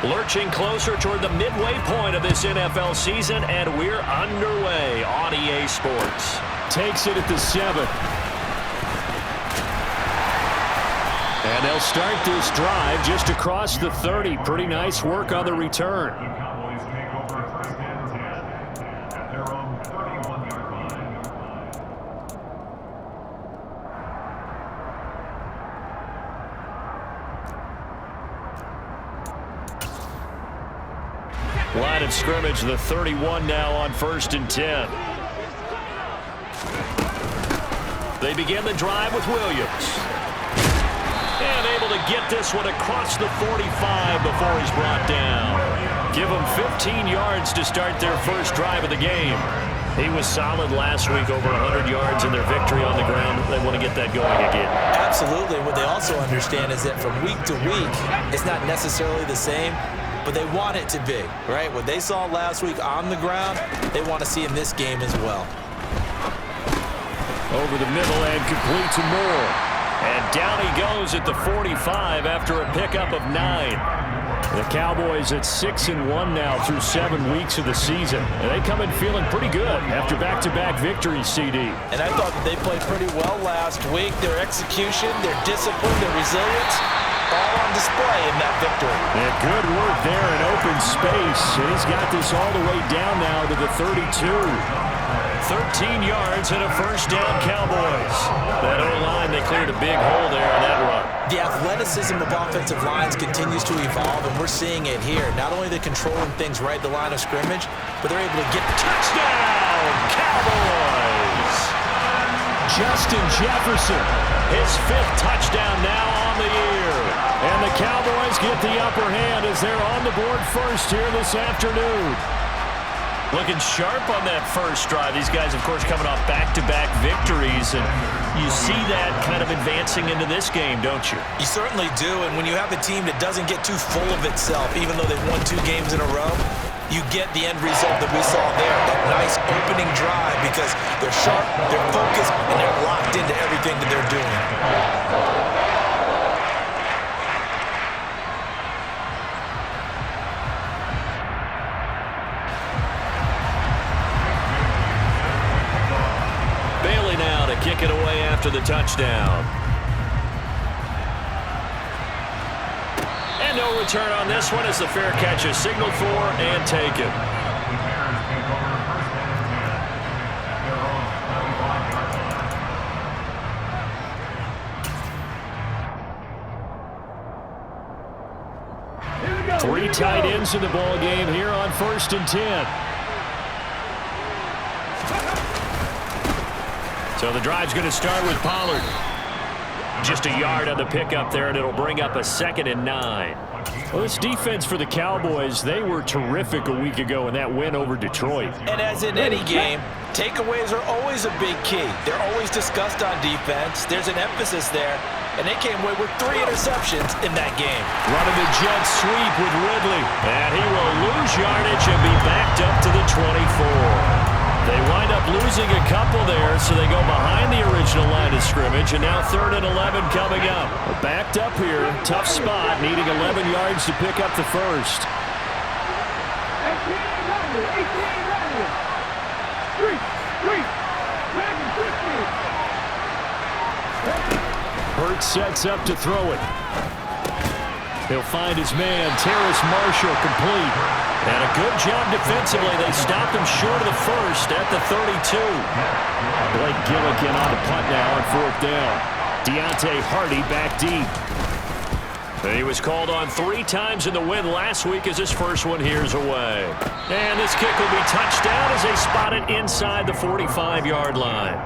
Lurching closer toward the midway point of this NFL season, and we're underway on EA Sports. Takes it at the 7. And they'll start this drive just across the 30. Pretty nice work on the return. Line of scrimmage, the 31 now on 1st and 10. They begin the drive with Williams. And able to get this one across the 45 before he's brought down. Give them 15 yards to start their first drive of the game. He was solid last week, over 100 yards in their victory on the ground. They want to get that going again. Absolutely. What they also understand is that from week to week, it's not necessarily the same, but they want it to be, right? What they saw last week on the ground, they want to see in this game as well. Over the middle and complete to Moore. And down he goes at the 45 after a pickup of 9. The Cowboys at 6-1 now through 7 weeks of the season. And they come in feeling pretty good after back-to-back victories, CD. And I thought that they played pretty well last week. Their execution, their discipline, their resilience, all on display in that victory. And good work there in open space. And he's got this all the way down now to the 32. 13 yards and a first down, Cowboys. That O-line, they cleared a big hole there in that run. The athleticism of offensive lines continues to evolve, and we're seeing it here. Not only they're controlling things right at the line of scrimmage, but they're able to get touchdown, Cowboys. Justin Jefferson, his 5th touchdown now on the year. And the Cowboys get the upper hand as they're on the board first here this afternoon. Looking sharp on that first drive. These guys, of course, coming off back-to-back victories, and you see that kind of advancing into this game, don't you? You certainly do, and when you have a team that doesn't get too full of itself, even though they've won 2 games in a row, you get the end result that we saw there, that nice opening drive, because they're sharp, they're focused, and they're locked into everything that they're doing. Kick it away after the touchdown. And no return on this one as the fair catch is signaled for and taken. Three tight ends in the ball game here on 1st and 10. So the drive's going to start with Pollard. Just a yard on the pickup there, and it'll bring up a 2nd and 9. Well, this defense for the Cowboys, they were terrific a week ago in that win over Detroit. And as in any game, takeaways are always a big key. They're always discussed on defense. There's an emphasis there, and they came away with 3 interceptions in that game. Running the jet sweep with Ridley. And he will lose yardage and be backed up to the 24. They wind up losing a couple there, so they go behind the original line of scrimmage, and now 3rd and 11 coming up. Backed up here, tough spot, needing 11 yards to pick up the first. Hurts sets up to throw it. He'll find his man, Terrace Marshall, complete. And a good job defensively. They stopped him short of the first at the 32. Blake Gillikin on the punt now on 4th down. Deontay Hardy back deep. He was called on 3 times in the win last week as his first one here's away. And this kick will be touched down as they spot it inside the 45-yard line.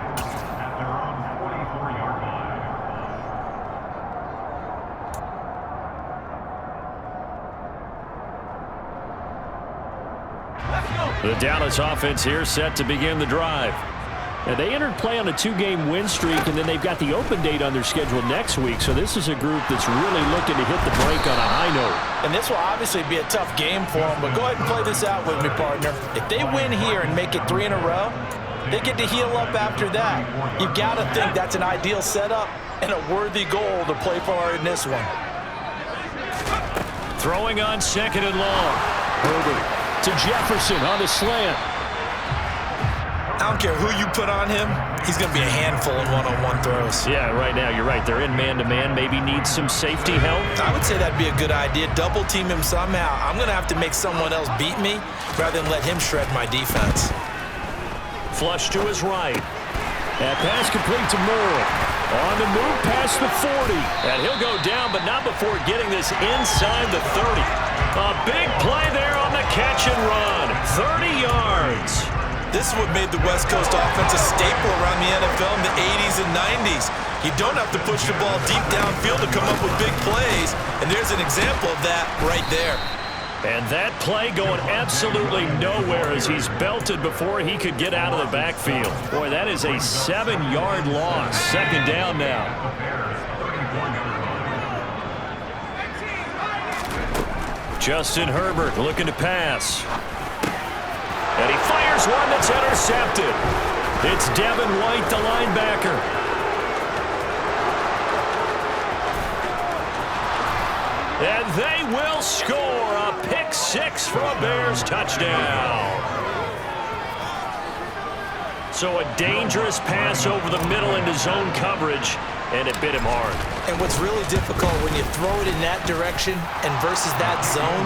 The Dallas offense here set to begin the drive. Now, they entered play on a 2-game win streak, and then they've got the open date on their schedule next week. So this is a group that's really looking to hit the break on a high note. And this will obviously be a tough game for them, but go ahead and play this out with me, partner. If they win here and make it 3 in a row, they get to heal up after that. You've got to think that's an ideal setup and a worthy goal to play for in this one. Throwing on second and long. Herbert to Jefferson on the slant. I don't care who you put on him. He's going to be a handful in one-on-one throws. Yeah, right now, you're right. They're in man-to-man. Maybe need some safety help. I would say that'd be a good idea. Double team him somehow. I'm going to have to make someone else beat me rather than let him shred my defense. Flush to his right. That pass complete to Moore. On the move past the 40. And he'll go down, but not before getting this inside the 30. A big play there on the catch and run. 30 yards. This is what made the West Coast offense a staple around the NFL in the 80s and 90s. You don't have to push the ball deep downfield to come up with big plays, and there's an example of that right there. And that play going absolutely nowhere as he's belted before he could get out of the backfield. Boy, that is a 7-yard loss. Second down now. Justin Herbert looking to pass. And he fires one that's intercepted. It's Devin White, the linebacker. And they will score a pick six for a Bears touchdown. So a dangerous pass over the middle into zone coverage, and it bit him hard. And what's really difficult when you throw it in that direction and versus that zone,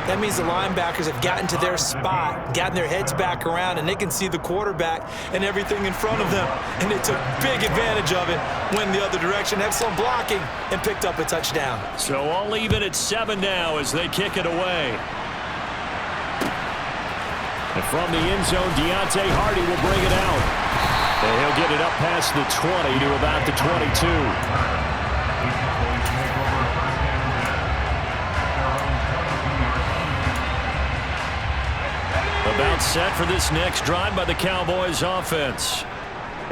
that means the linebackers have gotten to their spot, gotten their heads back around, and they can see the quarterback and everything in front of them. And they took big advantage of it, went the other direction, excellent blocking, and picked up a touchdown. So all even at 7 now as they kick it away. And from the end zone, Deontay Hardy will bring it out. And he'll get it up past the 20 to about the 22. About set for this next drive by the Cowboys offense.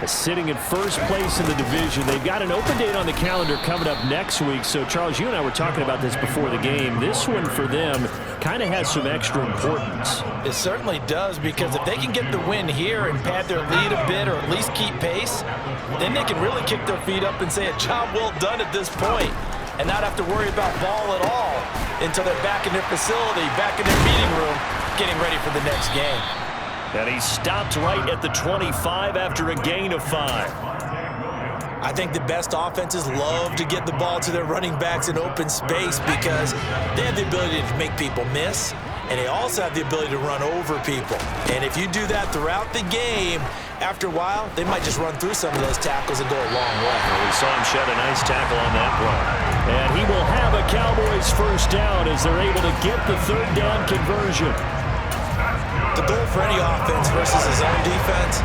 Sitting in first place in the division. They've got an open date on the calendar coming up next week. So, Charles, you and I were talking about this before the game. This one for them kind of has some extra importance. It certainly does, because if they can get the win here and pad their lead a bit or at least keep pace, then they can really kick their feet up and say a job well done at this point and not have to worry about ball at all until they're back in their facility, back in their meeting room, getting ready for the next game. And he stopped right at the 25 after a gain of 5. I think the best offenses love to get the ball to their running backs in open space because they have the ability to make people miss, and they also have the ability to run over people. And if you do that throughout the game, after a while, they might just run through some of those tackles and go a long way. We saw him shed a nice tackle on that play. And he will have a Cowboys first down as they're able to get the third down conversion. The goal for any offense versus his own defense,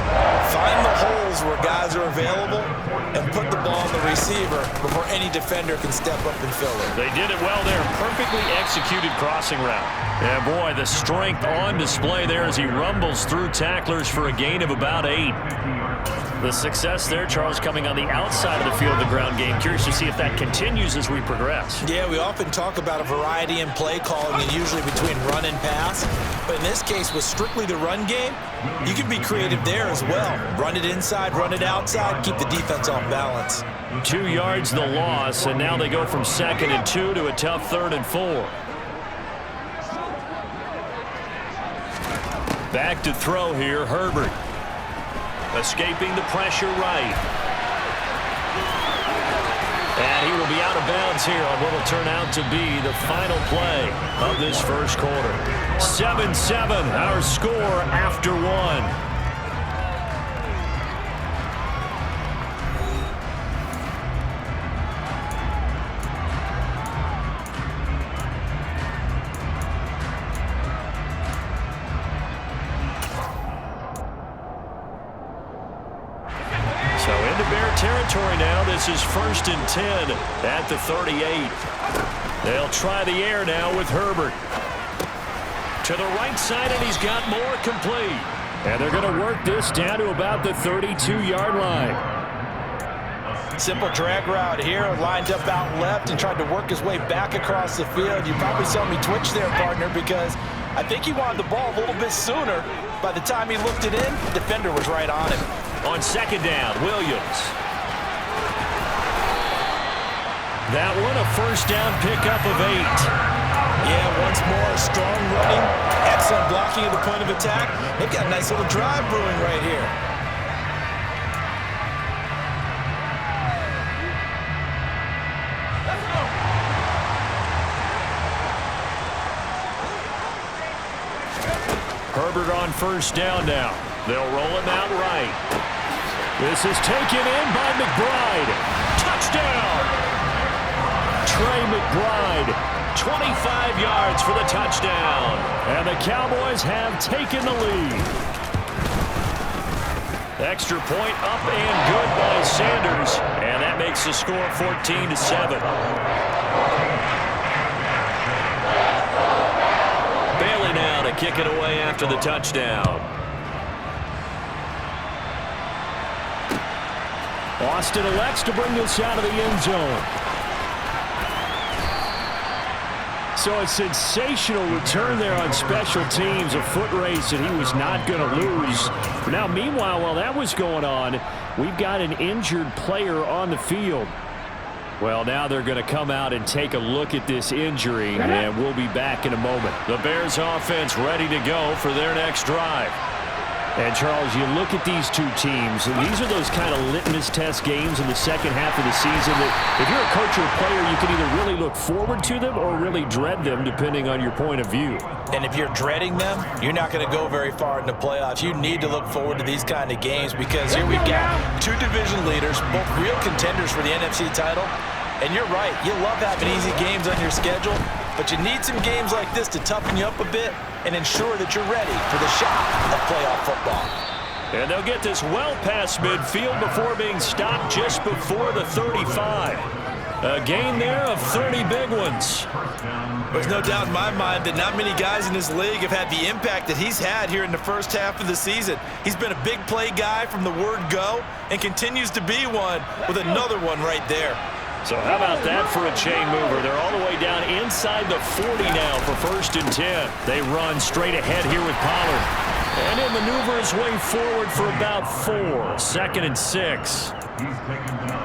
find the holes where guys are available and put the ball on the receiver before any defender can step up and fill it. They did it well there. Perfectly executed crossing route. Yeah, boy, the strength on display there as he rumbles through tacklers for a gain of about 8. The success there, Charles, coming on the outside of the field of the ground game. Curious to see if that continues as we progress. Yeah, we often talk about a variety in play calling, and usually between run and pass. But in this case, with strictly the run game, you can be creative there as well. Run it inside, run it outside, keep the defense off balance. 2 yards the loss, and now they go from 2nd and 2 to a tough 3rd and 4. Back to throw here, Herbert. Escaping the pressure right. And he will be out of bounds here on what will turn out to be the final play of this first quarter. 7-7, our score after 1. Territory now. This is 1st and 10 at the 38. They'll try the air now with Herbert. To the right side, and he's got more complete. And they're going to work this down to about the 32-yard line. Simple drag route here, lined up out left and tried to work his way back across the field. You probably saw me twitch there, partner, because I think he wanted the ball a little bit sooner. By the time he looked it in, the defender was right on him. On 2nd down, Williams. That one a first down pickup of 8. Yeah, once more, strong running, excellent blocking at the point of attack. They've got a nice little drive brewing right here. Herbert on first down now. They'll roll him out right. This is taken in by McBride. Touchdown! Trey McBride, 25 yards for the touchdown. And the Cowboys have taken the lead. Extra point up and good by Sanders. And that makes the score 14-7. Bailey now to kick it away after the touchdown. Austin elects to bring this out of the end zone. So a sensational return there on special teams, a foot race that he was not going to lose. Now, meanwhile, while that was going on, we've got an injured player on the field. Well, now they're going to come out and take a look at this injury, and we'll be back in a moment. The Bears offense ready to go for their next drive. And, Charles, you look at these two teams, and these are those kind of litmus test games in the second half of the season that if you're a coach or a player, you can either really look forward to them or really dread them, depending on your point of view. And if you're dreading them, you're not going to go very far in the playoffs. You need to look forward to these kind of games because here we've got two division leaders, both real contenders for the NFC title. And you're right, you love having easy games on your schedule, but you need some games like this to toughen you up a bit and ensure that you're ready for the shot of playoff football. And they'll get this well past midfield before being stopped just before the 35. A gain there of 30 big ones. There's no doubt in my mind that not many guys in this league have had the impact that he's had here in the first half of the season. He's been a big play guy from the word go and continues to be one with another one right there. So how about that for a chain mover? They're all the way down inside the 40 now for 1st and 10. They run straight ahead here with Pollard. And he'll maneuver his way forward for about 4. 2nd and 6.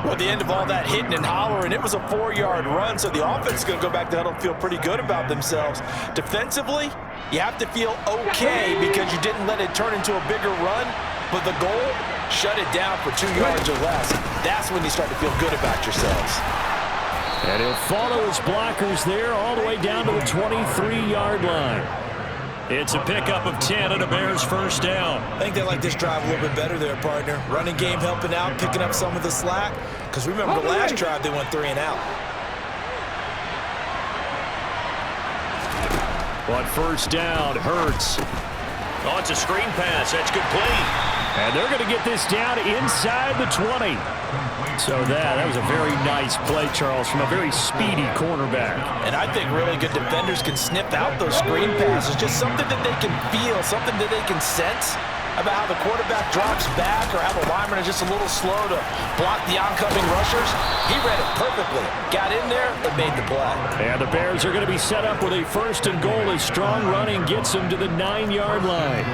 Well, at the end of all that hitting and hollering, it was a 4-yard run, so the offense is going to go back to huddle and feel pretty good about themselves. Defensively, you have to feel okay because you didn't let it turn into a bigger run, but the goal, shut it down for 2 yards or less. That's when you start to feel good about yourselves. And he'll follow his blockers there all the way down to the 23-yard line. It's a pickup of 10 and a Bears first down. I think they like this drive a little bit better there, partner. Running game helping out, picking up some of the slack. Because remember the last drive, they went 3 and out. On first down, Hurts. Oh, it's a screen pass. That's complete. And they're going to get this down inside the 20. So that was a very nice play, Charles, from a very speedy cornerback. And I think really good defenders can sniff out those screen passes. Just something that they can feel, something that they can sense about how the quarterback drops back or how the linemen are just a little slow to block the oncoming rushers. He read it perfectly. Got in there and made the play. And the Bears are going to be set up with a 1st and goal as strong running gets them to the 9-yard line.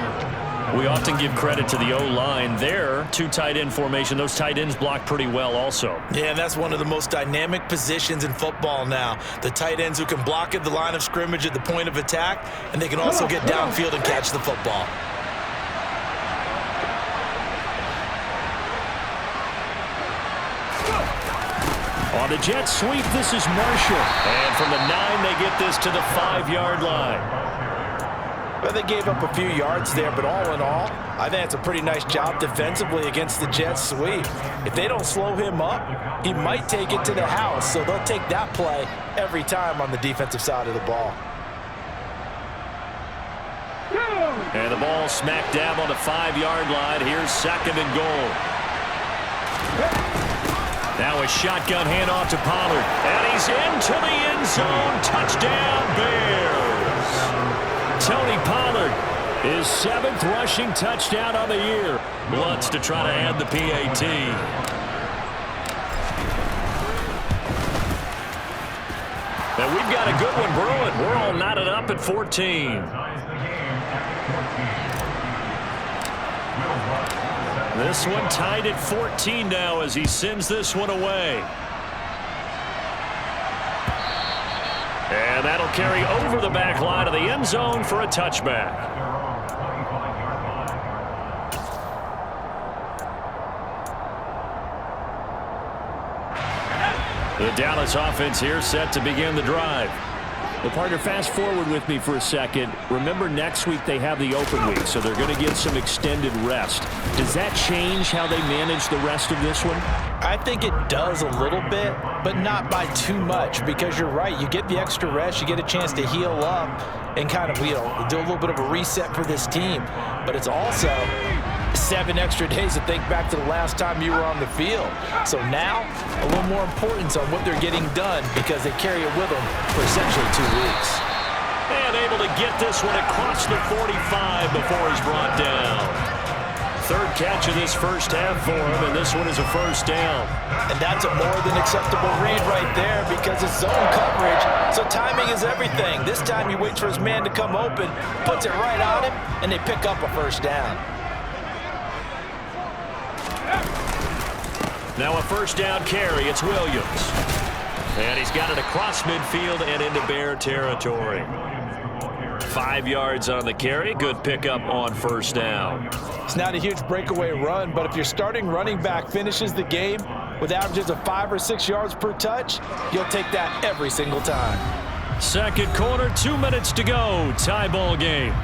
We often give credit to the O-line there. 2 tight end formation. Those tight ends block pretty well also. Yeah, and that's one of the most dynamic positions in football now. The tight ends who can block at the line of scrimmage at the point of attack, and they can also get downfield and catch the football. On the jet sweep, this is Marshall. And from the 9, they get this to the 5-yard line. Well, they gave up a few yards there, but all in all, I think it's a pretty nice job defensively against the jet sweep. If they don't slow him up, he might take it to the house, so they'll take that play every time on the defensive side of the ball. And the ball smack dab on the 5-yard line. Here's 2nd and goal. Now a shotgun handoff to Pollard. And he's into the end zone. Touchdown, Bears. Tony Pollard, his 7th rushing touchdown on the year. Wants to try to add the PAT. And we've got a good one brewing. We're all knotted up at 14. This one tied at 14 now as he sends this one away. And that'll carry over the back line of the end zone for a touchback. The Dallas offense here set to begin the drive. Well, partner, fast forward with me for a second. Remember, next week they have the open week, so they're going to get some extended rest. Does that change how they manage the rest of this one? I think it does a little bit, but not by too much, because you're right. You get the extra rest. You get a chance to heal up and kind of, do a little bit of a reset for this team. But it's also 7 extra days to think back to the last time you were on the field. So now, a little more importance on what they're getting done because they carry it with them for essentially 2 weeks. And able to get this one across the 45 before he's brought down. Third catch of this first half for him, and this one is a first down. And that's a more than acceptable read right there because it's zone coverage, so timing is everything. This time he waits for his man to come open, puts it right on him, and they pick up a first down. Now a first down carry, it's Williams. And he's got it across midfield and into Bear territory. 5 yards on the carry, good pickup on first down. It's not a huge breakaway run, but if your starting running back finishes the game with averages of 5 or 6 yards per touch, you'll take that every single time. Second quarter, 2 minutes to go. Tie ball game.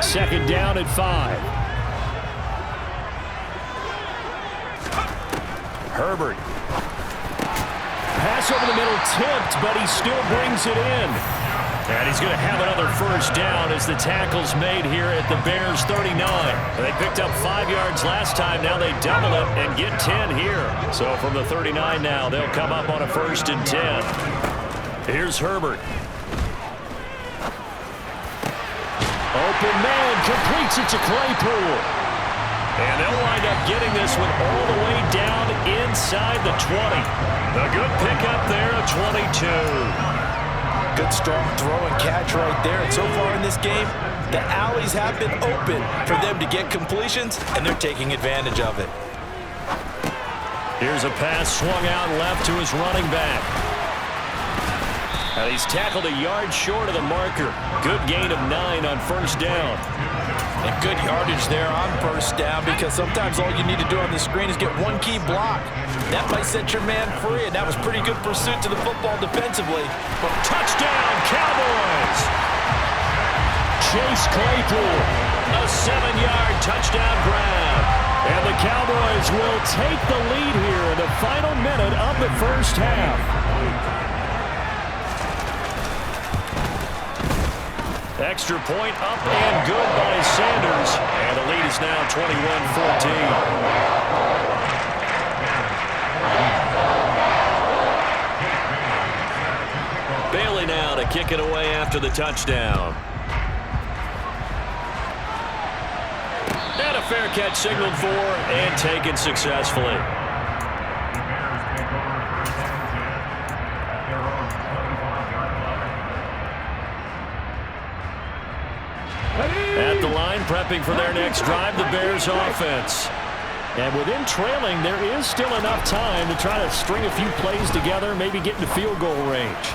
Second down at 5. Herbert. Pass over the middle tipped, but he still brings it in. And he's going to have another first down as the tackle's made here at the Bears 39. They picked up 5 yards last time. Now they double it and get 10 here. So from the 39 now, they'll come up on a 1st and 10. Here's Herbert. Open man, completes it to Claypool. And they'll wind up getting this one all the way down inside the 20. A good pickup there, a 22. Good strong throw and catch right there. And so far in this game, the alleys have been open for them to get completions, and they're taking advantage of it. Here's a pass swung out left to his running back. And he's tackled a yard short of the marker. Good gain of 9 on first down. And good yardage there on first down because sometimes all you need to do on the screen is get one key block. That might set your man free, and that was pretty good pursuit to the football defensively. But touchdown, Cowboys! Chase Claypool, a 7-yard touchdown grab. And the Cowboys will take the lead here in the final minute of the first half. Extra point up and good by Sanders. And the lead is now 21-14. Bailey now to kick it away after the touchdown. And a fair catch signaled for and taken successfully. At the line, prepping for their next drive, the Bears offense. And within trailing, there is still enough time to try to string a few plays together, maybe get into field goal range.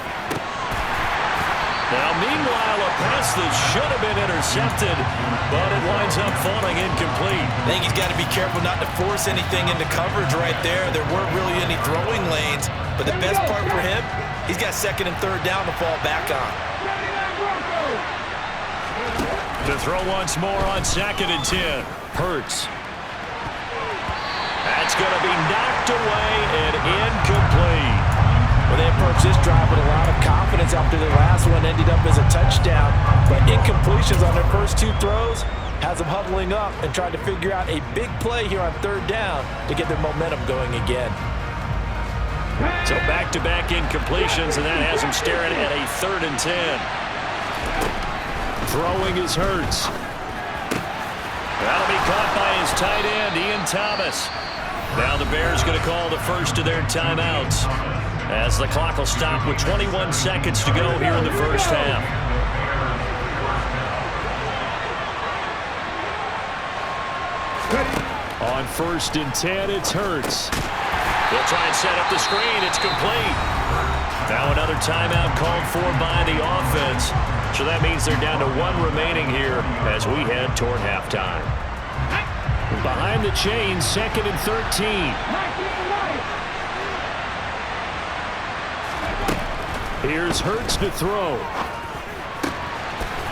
Now, meanwhile, a pass that should have been intercepted, but it winds up falling incomplete. I think he's got to be careful not to force anything into coverage right there. There weren't really any throwing lanes, but the best part for him, he's got 2nd and 3rd down to fall back on. To throw once more on 2nd and 10. Hurts. That's going to be knocked away and incomplete. Well, they approached this drive with a lot of confidence after the last one ended up as a touchdown. But incompletions on their first 2 throws has them huddling up and trying to figure out a big play here on 3rd down to get their momentum going again. So back-to-back incompletions, and that has them staring at a 3rd and 10. Throwing is Hurts. That'll be caught by his tight end, Ian Thomas. Now the Bears going to call the first of their timeouts as the clock will stop with 21 seconds to go here in the first half. On 1st and 10. It's Hurts. They'll try and set up the screen. It's complete. Now another timeout called for by the offense. So that means they're down to 1 remaining here as we head toward halftime. Behind the chains, 2nd and 13. Here's Hurts to throw.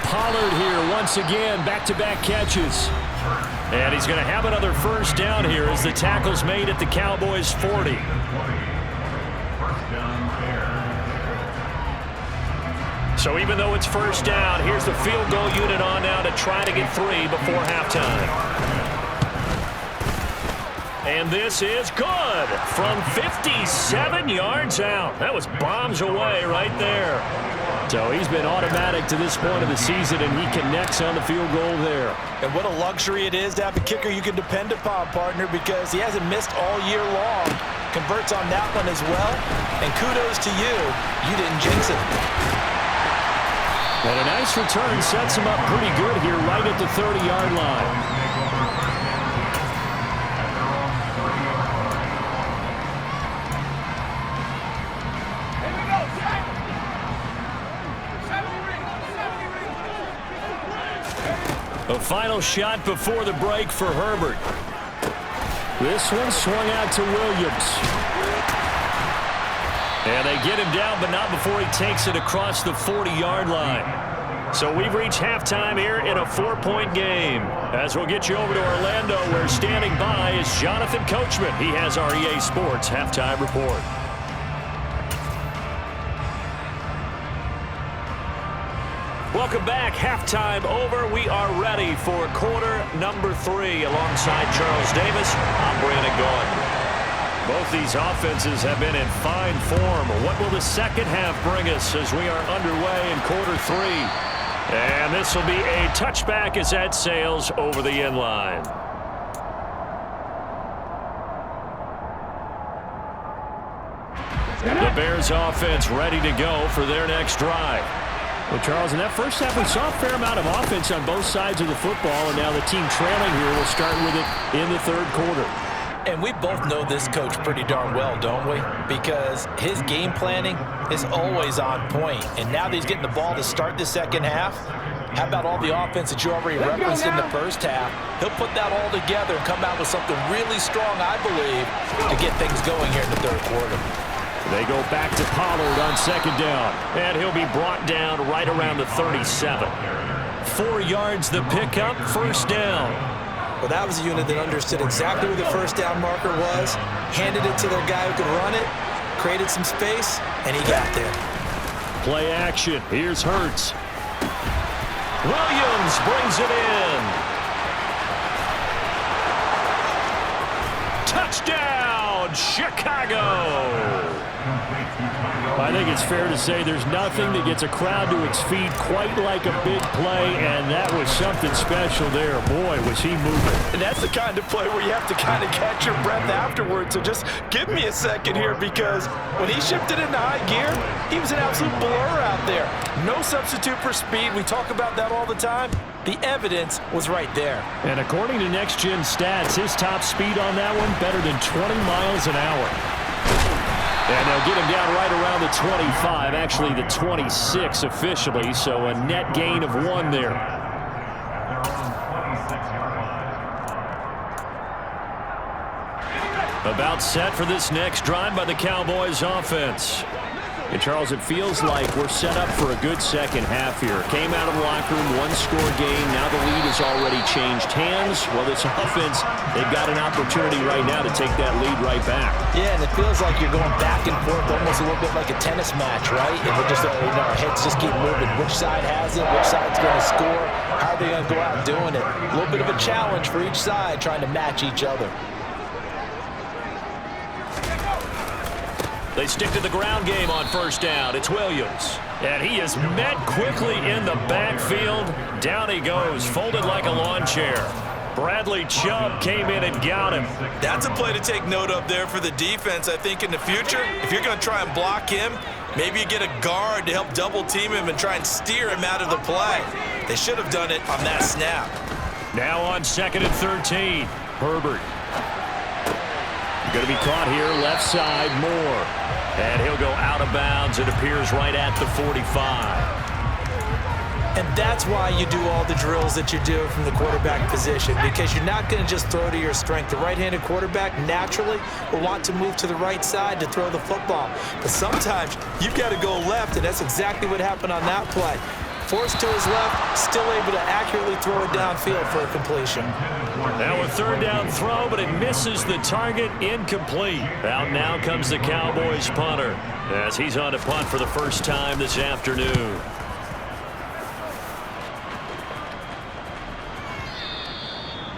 Pollard here once again, back-to-back catches. And he's going to have another 1st down here as the tackle's made at the Cowboys' 40. So even though it's 1st down, here's the field goal unit on now to try to get 3 before halftime. And this is good from 57 yards out. That was bombs away right there. So he's been automatic to this point of the season, and he connects on the field goal there. And what a luxury it is to have a kicker you can depend upon, partner, because he hasn't missed all year long. Converts on that one as well. And kudos to you. You didn't jinx it. And a nice return sets him up pretty good here right at the 30-yard line. A final shot before the break for Herbert. This one swung out to Williams. And they get him down, but not before he takes it across the 40-yard line. So we've reached halftime here in a 4-point game. As we'll get you over to Orlando, where standing by is Jonathan Coachman. He has our EA Sports halftime report. Welcome back. Halftime over. We are ready for quarter number 3. Alongside Charles Davis, I'm Brandon Gaudin. Both these offenses have been in fine form. What will the second half bring us as we are underway in quarter 3? And this will be a touchback as that sails over the end line. The Bears offense ready to go for their next drive. Well, Charles, in that first half, we saw a fair amount of offense on both sides of the football, and now the team trailing here will start with it in the 3rd quarter. And we both know this coach pretty darn well, don't we? Because his game planning is always on point. And now that he's getting the ball to start the second half, how about all the offense that you already referenced in the first half? He'll put that all together and come out with something really strong, I believe, to get things going here in the 3rd quarter. They go back to Pollard on 2nd down. And he'll be brought down right around the 37. 4 yards the pickup, 1st down. Well, that was a unit that understood exactly where the 1st down marker was, handed it to their guy who could run it, created some space, and he got there. Play action. Here's Hurts. Williams brings it in. Touchdown, Chicago. I think it's fair to say there's nothing that gets a crowd to its feet quite like a big play, and that was something special there. Boy, was he moving. And that's the kind of play where you have to kind of catch your breath afterwards. So just give me a second here, because when he shifted into high gear, he was an absolute blur out there. No substitute for speed. We talk about that all the time. The evidence was right there. And according to Next Gen Stats, his top speed on that one, better than 20 miles an hour. And they'll get him down right around the 25, actually the 26 officially, so a net gain of 1 there. About set for this next drive by the Cowboys offense. And Charles, it feels like we're set up for a good second half here. Came out of the locker room, 1-score game. Now the lead has already changed hands. Well, this offense, they've got an opportunity right now to take that lead right back. Yeah, and it feels like you're going back and forth, almost a little bit like a tennis match, right? And we're just, our heads just keep moving. Which side has it? Which side's going to score? How are they going to go out doing it? A little bit of a challenge for each side, trying to match each other. They stick to the ground game on 1st down. It's Williams. And he is met quickly in the backfield. Down he goes, folded like a lawn chair. Bradley Chubb came in and got him. That's a play to take note of there for the defense, I think, in the future. If you're going to try and block him, maybe you get a guard to help double-team him and try and steer him out of the play. They should have done it on that snap. Now on 2nd and 13. Herbert. Going to be caught here, left side, Moore. And he'll go out of bounds. It appears right at the 45. And that's why you do all the drills that you do from the quarterback position, because you're not going to just throw to your strength. The right-handed quarterback naturally will want to move to the right side to throw the football. But sometimes you've got to go left, and that's exactly what happened on that play. Forced to his left, still able to accurately throw it downfield for a completion. Now a third down throw, but it misses the target, incomplete. Out now comes the Cowboys punter as he's on to punt for the first time this afternoon.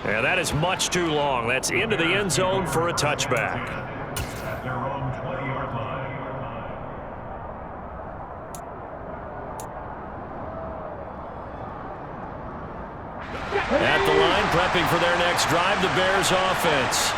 And that is much too long. That's into the end zone for a touchback. At the line, prepping for their next drive, the Bears offense.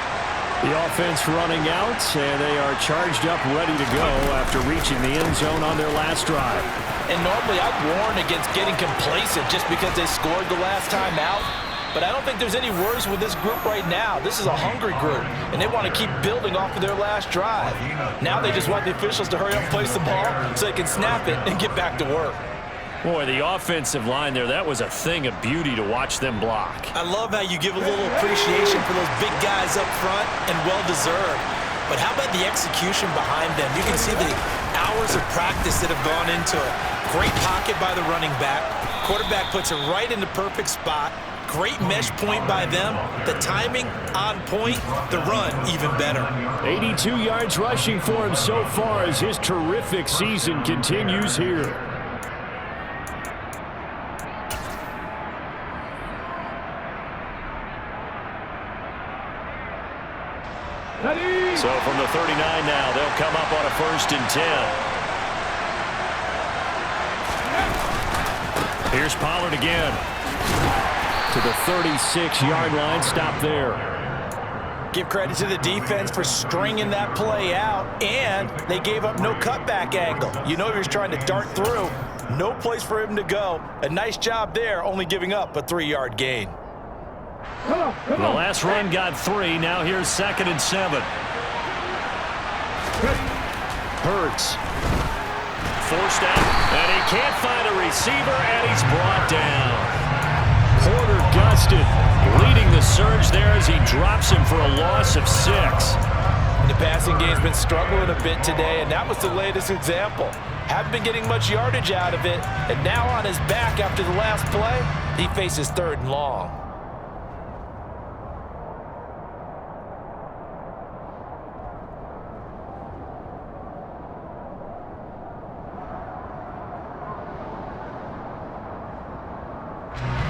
The offense running out, and they are charged up, ready to go after reaching the end zone on their last drive. And normally I'd warn against getting complacent just because they scored the last time out. But I don't think there's any worries with this group right now. This is a hungry group, and they want to keep building off of their last drive. Now they just want the officials to hurry up and place the ball so they can snap it and get back to work. Boy, the offensive line there, that was a thing of beauty to watch them block. I love how you give a little appreciation for those big guys up front, and well-deserved. But how about the execution behind them? You can see the hours of practice that have gone into it. Great pocket by the running back. Quarterback puts it right in the perfect spot. Great mesh point by them. The timing on point. The run even better. 82 yards rushing for him so far as his terrific season continues here. So from the 39 now, they'll come up on a 1st and 10. Here's Pollard again. To the 36-yard line, stop there. Give credit to the defense for stringing that play out, and they gave up no cutback angle. You know he was trying to dart through. No place for him to go. A nice job there, only giving up a 3-yard gain. The last run got 3. Now here's 2nd and 7. Hurts. Forced out, and he can't find a receiver, and he's brought down. Porter Gustin leading the surge there as he drops him for a loss of 6. The passing game's been struggling a bit today, and that was the latest example. Haven't been getting much yardage out of it, and now on his back after the last play, he faces 3rd and long.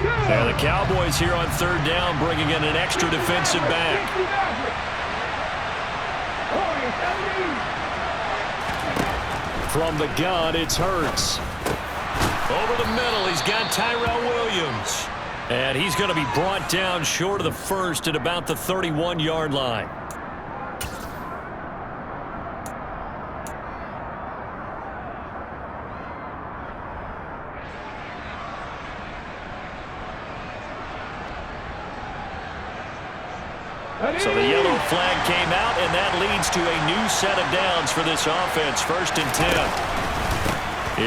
And the Cowboys here on 3rd down, bringing in an extra defensive back. From the gun, it's Hurts. Over the middle, he's got Tyrell Williams. And he's going to be brought down short of the 1st at about the 31-yard line. So the yellow flag came out, and that leads to a new set of downs for this offense. 1st and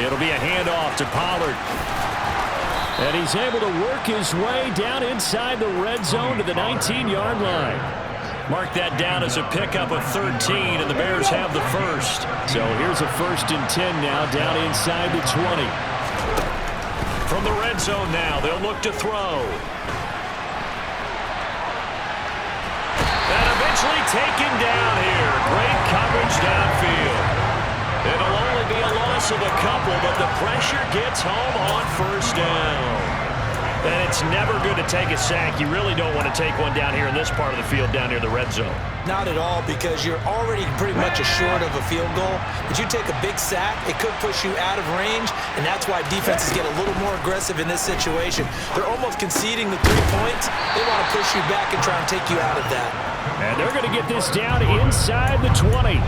10. It'll be a handoff to Pollard. And he's able to work his way down inside the red zone to the 19-yard line. Mark that down as a pickup of 13, and the Bears have the 1st. So here's a 1st and 10 now, down inside the 20. From the red zone now, they'll look to throw. And eventually taken down here. Great coverage downfield. It'll only be a loss of a couple, but the pressure gets home on 1st down. And it's never good to take a sack. You really don't want to take one down here in this part of the field, down near the red zone. Not at all, because you're already pretty much assured of a field goal. But you take a big sack, it could push you out of range, and that's why defenses get a little more aggressive in this situation. They're almost conceding the 3 points. They want to push you back and try and take you out of that. And they're going to get this down inside the 20.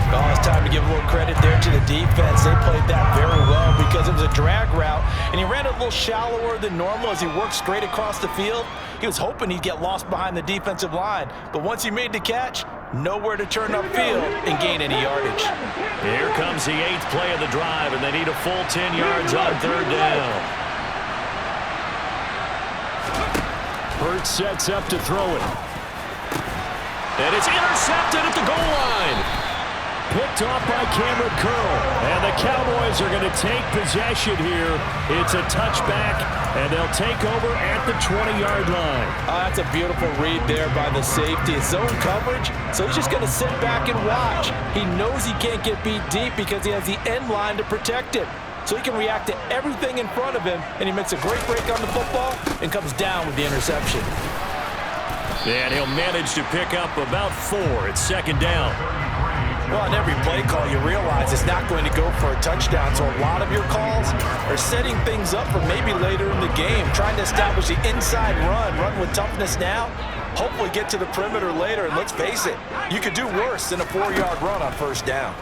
Oh, it's time to give a little credit there to the defense. They played that very well because it was a drag route, and he ran a little shallower than normal as he worked straight across the field. He was hoping he'd get lost behind the defensive line, but once he made the catch, nowhere to turn upfield and gain any yardage. Here comes the 8th play of the drive, and they need a full 10 yards on 3rd down. Hurts sets up to throw it. And it's intercepted at the goal line. Picked off by Cameron Curl. And the Cowboys are going to take possession here. It's a touchback, and they'll take over at the 20-yard line. That's a beautiful read there by the safety. It's zone coverage, so he's just going to sit back and watch. He knows he can't get beat deep because he has the end line to protect him. So he can react to everything in front of him, and he makes a great break on the football and comes down with the interception. And he'll manage to pick up about 4 at 2nd down. Well, on every play call, you realize it's not going to go for a touchdown, so a lot of your calls are setting things up for maybe later in the game, trying to establish the inside run with toughness now, hopefully get to the perimeter later, and let's face it, you could do worse than a 4-yard run on 1st down.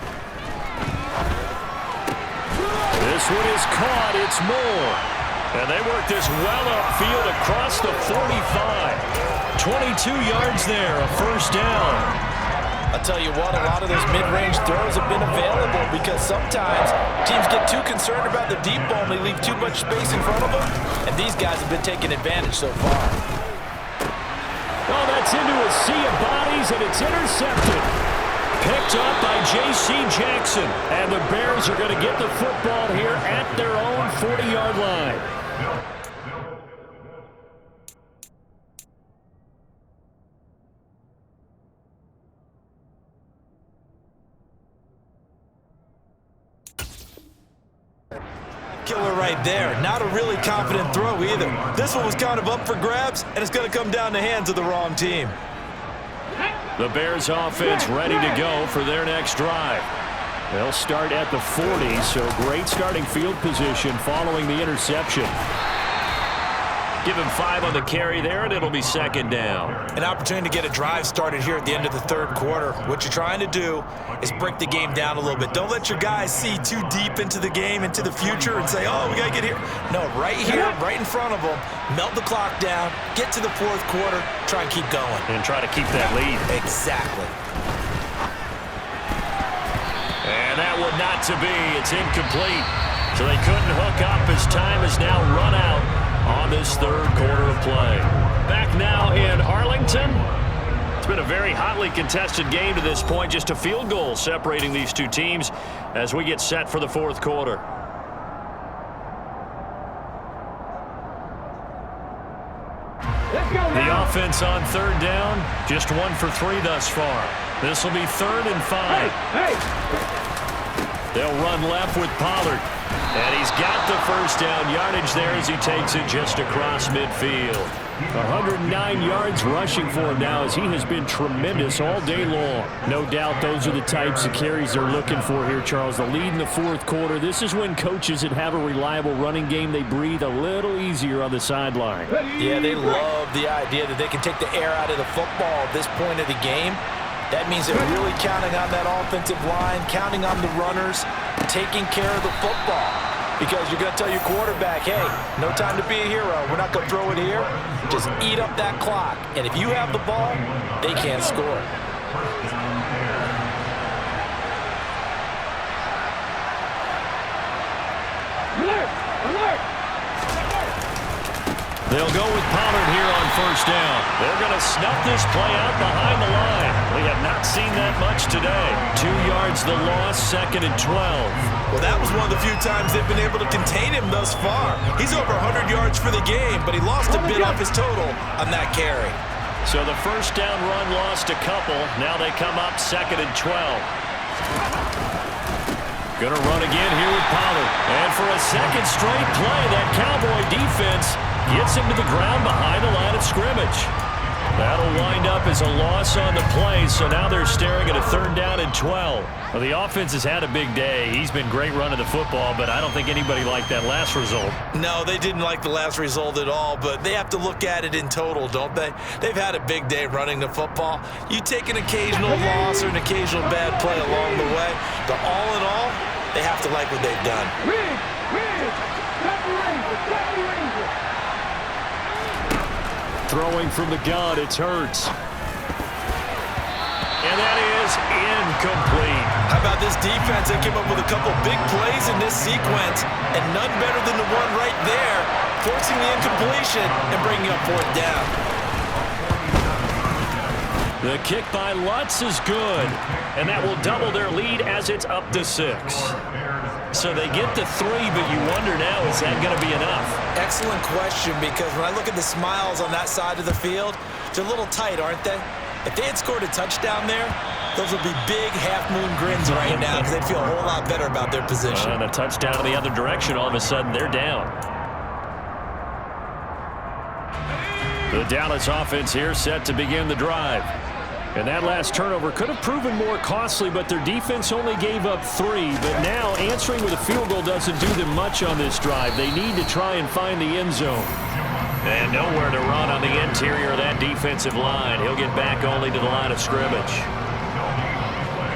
This one is caught. It's Moore. And they work this well upfield across the 45. 22 yards there, a 1st down. I'll tell you what, a lot of those mid-range throws have been available because sometimes teams get too concerned about the deep ball and they leave too much space in front of them, and these guys have been taking advantage so far. Oh, that's into a sea of bodies, and it's intercepted. Picked up by J.C. Jackson, and the Bears are going to get the football here at their own 40-yard line. Killer right there. Not a really confident throw either. This one was kind of up for grabs, and it's going to come down the hands of the wrong team. The Bears offense ready to go for their next drive. They'll start at the 40, so great starting field position following the interception. Give him 5 on the carry there, and it'll be 2nd down. An opportunity to get a drive started here at the end of the 3rd quarter. What you're trying to do is break the game down a little bit. Don't let your guys see too deep into the game, into the future, and say, oh, we got to get here. No, right here, right in front of them, melt the clock down, get to the 4th quarter, try and keep going. And try to keep that lead. Exactly. And that one not to be. It's incomplete. So they couldn't hook up as time is now run out on this 3rd quarter of play. Back now in Arlington. It's been a very hotly contested game to this point. Just a field goal separating these two teams as we get set for the 4th quarter. The offense on 3rd down, just 1 for 3 thus far. This will be 3rd and 5. They'll run left with Pollard. And he's got the 1st down yardage there as he takes it just across midfield. 109 yards rushing for him now as he has been tremendous all day long. No doubt those are the types of carries they're looking for here, Charles. The lead in the 4th quarter. This is when coaches that have a reliable running game, they breathe a little easier on the sideline. Yeah, they love the idea that they can take the air out of the football at this point of the game. That means they're really counting on that offensive line, counting on the runners, taking care of the football. Because you're going to tell your quarterback, hey, no time to be a hero. We're not going to throw it here. Just eat up that clock. And if you have the ball, they can't score. Alert! Alert! They'll go with Pollard here on 1st down. They're going to snuff this play out behind the line. We have not seen that much today. 2 yards the loss, 2nd and 12. Well, that was one of the few times they've been able to contain him thus far. He's over 100 yards for the game, but he lost a bit off his total on that carry. So the 1st down run lost a couple. Now they come up 2nd and 12. Gonna run again here with Pollard. And for a 2nd straight play, that Cowboy defense gets him to the ground behind the line of scrimmage. That'll wind up as a loss on the play, so now they're staring at a 3rd down and 12. Well, the offense has had a big day. He's been great running the football, but I don't think anybody liked that last result. No, they didn't like the last result at all, but they have to look at it in total, don't they? They've had a big day running the football. You take an occasional loss or an occasional bad play along the way, but all in all, they have to like what they've done. Throwing from the gun, it's Hurts. And And that is incomplete. How about this defense? They came up with a couple big plays in this sequence, and none better than the one right there, forcing the incompletion and bringing up fourth down. The kick by Lutz is good, and that will double their lead as it's up to 6. So they get the 3, but you wonder now, is that going to be enough? Excellent question, because when I look at the smiles on that side of the field, they're a little tight, aren't they? If they had scored a touchdown there, those would be big half-moon grins right now because they'd feel a whole lot better about their position. And a touchdown in the other direction, all of a sudden they're down. The Dallas offense here set to begin the drive. And that last turnover could have proven more costly, but their defense only gave up 3. But now answering with a field goal doesn't do them much on this drive. They need to try and find the end zone. And nowhere to run on the interior of that defensive line. He'll get back only to the line of scrimmage.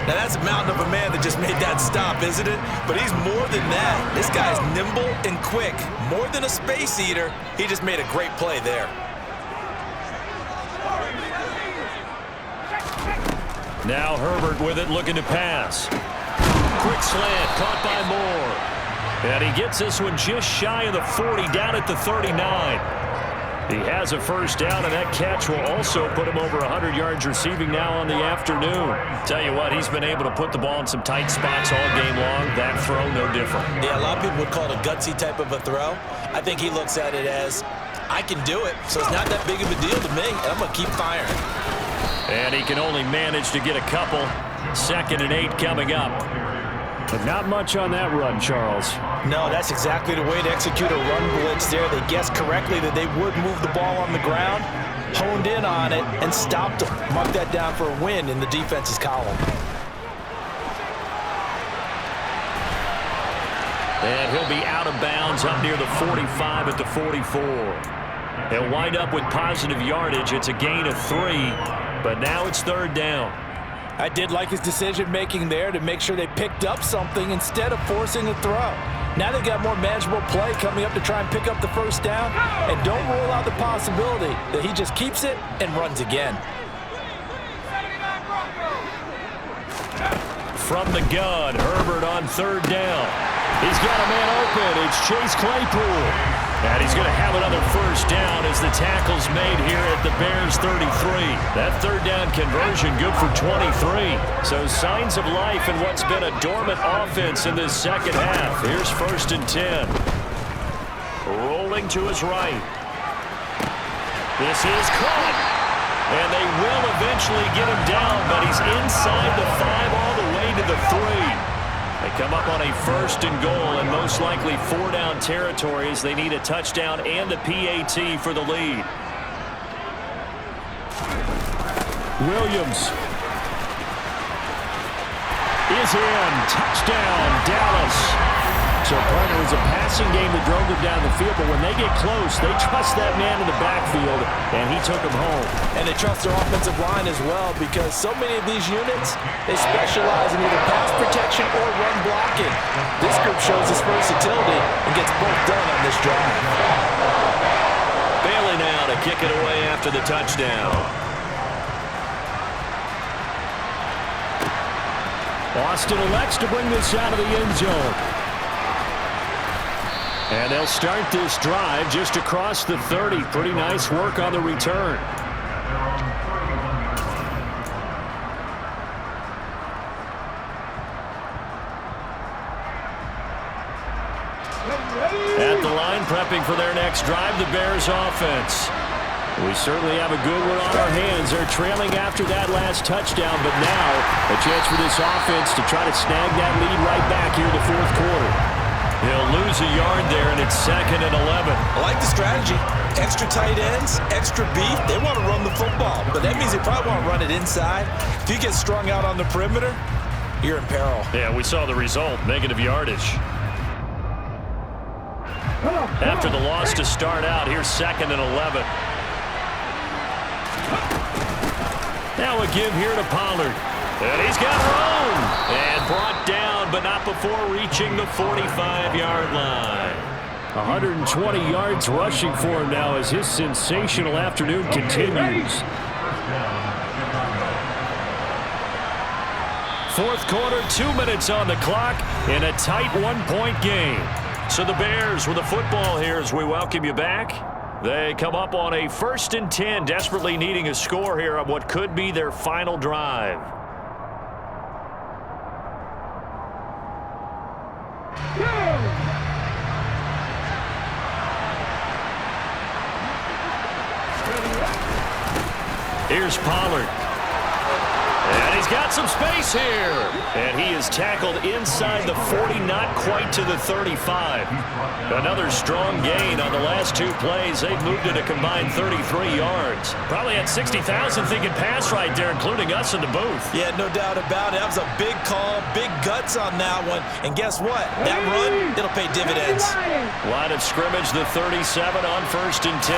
Now that's a mountain of a man that just made that stop, isn't it? But he's more than that. This guy's nimble and quick. More than a space eater, he just made a great play there. Now Herbert with it, looking to pass. Quick slant, caught by Moore. And he gets this one just shy of the 40, down at the 39. He has a first down, and that catch will also put him over 100 yards receiving now on the afternoon. Tell you what, he's been able to put the ball in some tight spots all game long. That throw, no different. Yeah, a lot of people would call it a gutsy type of a throw. I think he looks at it as, I can do it, so it's not that big of a deal to me, and I'm going to keep firing. And he can only manage to get a couple. 2nd and 8 coming up. But not much on that run, Charles. No, that's exactly the way to execute a run blitz there. They guessed correctly that they would move the ball on the ground, honed in on it, and stopped them. Mark that down for a win in the defense's column. And he'll be out of bounds up near the 45 at the 44. He'll wind up with positive yardage. It's a gain of 3, but now it's 3rd down. I did like his decision-making there to make sure they picked up something instead of forcing a throw. Now they've got more manageable play coming up to try and pick up the first down, and don't rule out the possibility that he just keeps it and runs again. From the gun, Herbert on 3rd down. He's got a man open. It's Chase Claypool. And he's going to have another first down as the tackle's made here at the Bears 33. That 3rd down conversion good for 23. So signs of life in what's been a dormant offense in this second half. Here's 1st and 10. Rolling to his right. This is caught. And they will eventually get him down, but he's inside the 5 all the way to the 3. They come up on a 1st and goal, and most likely 4-down territory as they need a touchdown and the PAT for the lead. Williams is in. Touchdown, Dallas. So, partner, it was a passing game that drove them down the field, but when they get close, they trust that man in the backfield, and he took them home. And they trust their offensive line as well, because so many of these units, they specialize in either pass protection or run blocking. This group shows its versatility and gets both done on this drive. Bailey now to kick it away after the touchdown. Austin elects to bring this out of the end zone. And they'll start this drive just across the 30. Pretty nice work on the return. At the line, prepping for their next drive, the Bears offense. We certainly have a good one on our hands. They're trailing after that last touchdown, but now a chance for this offense to try to snag that lead right back here in the 4th quarter. He'll lose a yard there, and it's 2nd and 11. I like the strategy. Extra tight ends, extra beef. They want to run the football, but that means they probably want to run it inside. If you get strung out on the perimeter, you're in peril. Yeah, we saw the result, negative yardage. After the loss to start out, here's 2nd and 11. Now a give here to Pollard. And he's got room. And brought down, but not before reaching the 45-yard line. 120 yards rushing for him now as his sensational afternoon continues. Fourth quarter, 2 minutes on the clock in a tight one-point game. So the Bears with the football here as we welcome you back. They come up on a 1st and 10, desperately needing a score here on what could be their final drive. Here's Pollard. And he's got some space here. And he is tackled inside the 40, not quite to the 35. Another strong gain on the last 2 plays. They've moved it a combined 33 yards. Probably had 60,000 thinking pass right there, including us in the booth. Yeah, no doubt about it. That was a big call, big guts on that one. And guess what? That run, it'll pay dividends. Line of scrimmage, the 37 on 1st and 10.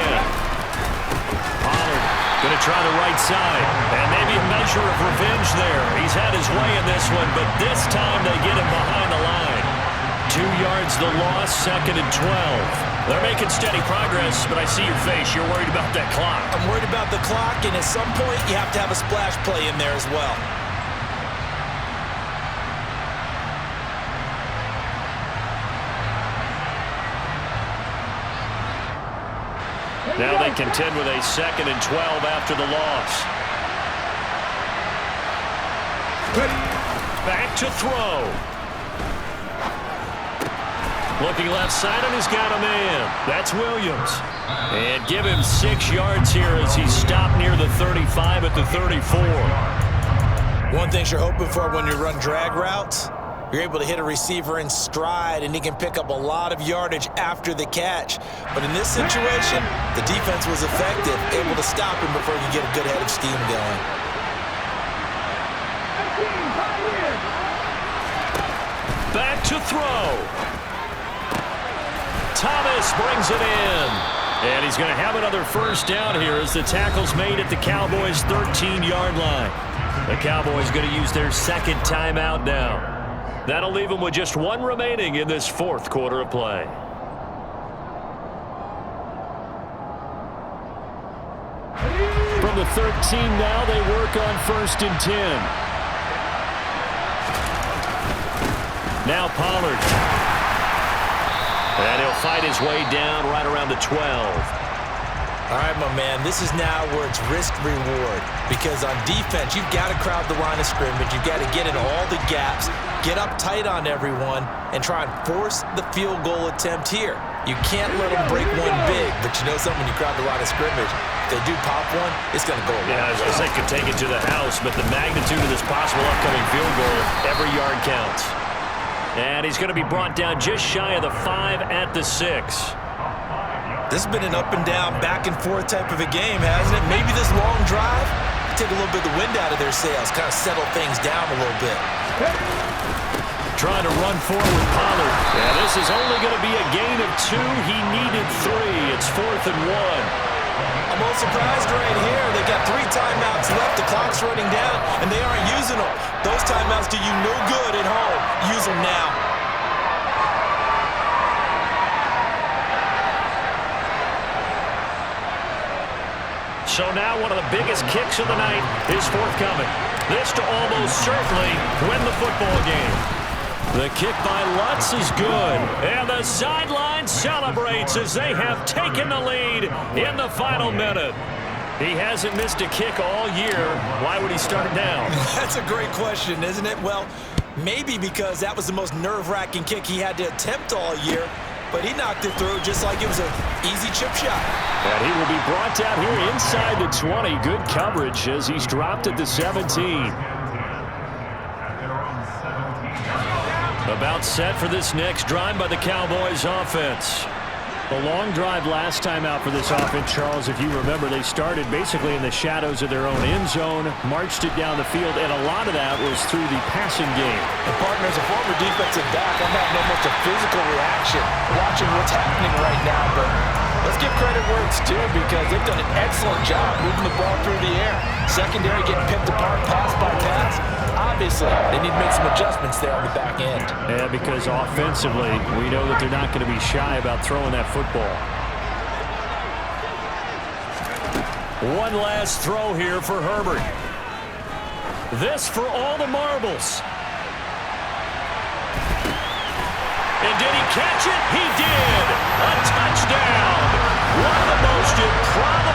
Pollard going to try the right side. And maybe a measure of revenge there. He's had his way in this one, but this time they get him behind the line. 2 yards the loss, 2nd and 12. They're making steady progress, but I see your face. You're worried about that clock. I'm worried about the clock, and at some point you have to have a splash play in there as well. Now they contend with a 2nd and 12 after the loss. Back to throw. Looking left side, and he's got a man. That's Williams. And give him 6 yards here as he's stopped near the 35 at the 34. One thing you're hoping for when you run drag routes, you're able to hit a receiver in stride, and he can pick up a lot of yardage after the catch. But in this situation, the defense was effective, able to stop him before he could get a good head of steam going. Back to throw. Thomas brings it in. And he's going to have another first down here as the tackle's made at the Cowboys' 13-yard line. The Cowboys going to use their 2nd timeout now. That'll leave them with just 1 remaining in this 4th quarter of play. From the 13 now, they work on 1st and 10. Now Pollard. And he'll fight his way down right around the 12. All right, my man, this is now where it's risk-reward. Because on defense, you've got to crowd the line of scrimmage. You've got to get in all the gaps, get up tight on everyone, and try and force the field goal attempt here. You can't let them break one big, but you know something, when you crowd the line of scrimmage, if they do pop one, it's going to go away. Yeah, as they could take it to the house, but the magnitude of this possible upcoming field goal, every yard counts. And he's going to be brought down just shy of the 5 at the 6. This has been an up-and-down, back-and-forth type of a game, hasn't it? Maybe this long drive, take a little bit of the wind out of their sails, kind of settle things down a little bit. Trying to run forward, Pollard. Yeah, this is only going to be a gain of 2. He needed 3. It's 4th and 1. I'm a little surprised right here. They got 3 timeouts left. The clock's running down, and they aren't using them. Those timeouts do you no good at home. Use them now. So now one of the biggest kicks of the night is forthcoming. This to almost certainly win the football game. The kick by Lutz is good. And the sideline celebrates as they have taken the lead in the final minute. He hasn't missed a kick all year. Why would he start now? That's a great question, isn't it? Well, maybe because that was the most nerve-wracking kick he had to attempt all year. But he knocked it through just like it was an easy chip shot. And he will be brought down here inside the 20. Good coverage as he's dropped at the 17. About set for this next drive by the Cowboys offense. The long drive last time out for this offense, Charles, if you remember, they started basically in the shadows of their own end zone, marched it down the field, and a lot of that was through the passing game. And partner, as a former defensive back, I'm having almost a physical reaction watching what's happening right now. But let's give credit where it's due because they've done an excellent job moving the ball through the air. Secondary getting picked apart pass by pass. Obviously, they need to make some adjustments there on the back end. Yeah, because offensively, we know that they're not going to be shy about throwing that football. One last throw here for Herbert. This for all the marbles. And did he catch it? He did. A touchdown. One of the most improbable